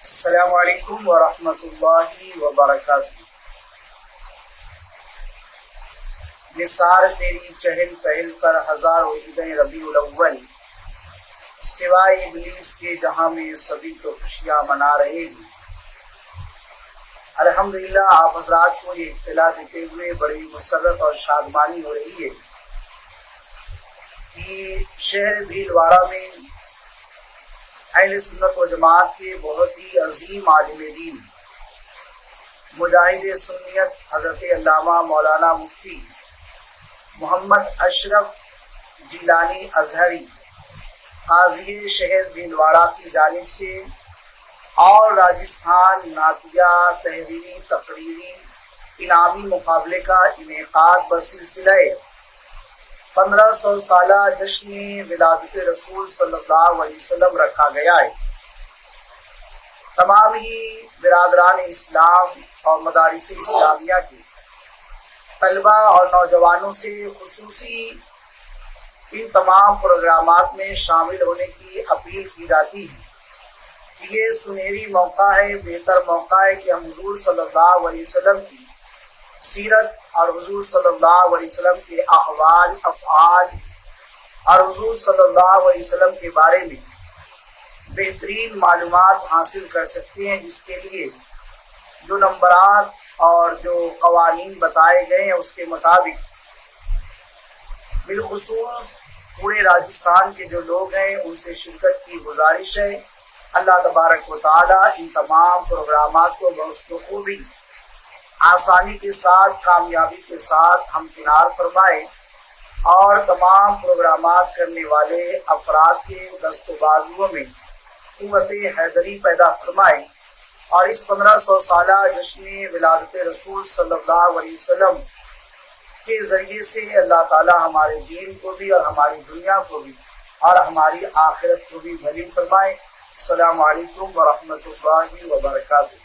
السلام علیکم ورحمۃ اللہ وبرکاتہ۔ نثار تیری چہل پہل پر ہزاروں عیدیں ربیع الاول، سوائے ابلیس کے جہاں میں سبھی تو خوشیاں منا رہے ہیں۔ الحمدللہ آپ حضرات کو یہ اطلاع دیتے ہوئے بڑی مسرت اور شادمانی ہو رہی ہے کہ شہر بھیلواڑہ میں اہل سنت و جماعت کے بہت ہی عظیم عالم دین مجاہد سنیت حضرت علامہ مولانا مفتی محمد اشرف جیلانی ازہری قاضی شہر بھیلواڑہ کی جانب سے اور راجستھان نعتیہ تحریری تقریری انعامی مقابلے کا انعقاد بسلسلہ 1500 سالہ جشن ولادت رسول صلی اللہ علیہ وسلم رکھا گیا ہے۔ تمام ہی برادران اسلام اور مدارس اسلامیہ کے طلبہ اور نوجوانوں سے خصوصی ان تمام پروگرامات میں شامل ہونے کی اپیل کی جاتی ہے کہ یہ سنہری موقع ہے، بہتر موقع ہے کہ ہم حضور صلی اللہ علیہ وسلم کی سیرت اور حضور صلی اللہ علیہ وسلم کے احوال افعال اور حضور صلی اللہ علیہ وسلم کے بارے میں بہترین معلومات حاصل کر سکتے ہیں، جس کے لیے جو نمبرات اور جو قوانین بتائے گئے ہیں اس کے مطابق بالخصوص پورے راجستھان کے جو لوگ ہیں ان سے شرکت کی گزارش ہے۔ اللہ تبارک و تعالی ان تمام پروگرامات کو بخوبی آسانی کے ساتھ کامیابی کے ساتھ ہمکنار فرمائے اور تمام پروگرامات کرنے والے افراد کے دست و بازوؤں میں قوت حیدری پیدا فرمائے اور اس 1500 سالہ جشن ولادت رسول صلی اللہ علیہ وسلم کے ذریعے سے اللہ تعالی ہمارے دین کو بھی اور ہماری دنیا کو بھی اور ہماری آخرت کو بھی بھلی فرمائے۔ السلام علیکم ورحمۃ اللہ وبرکاتہ۔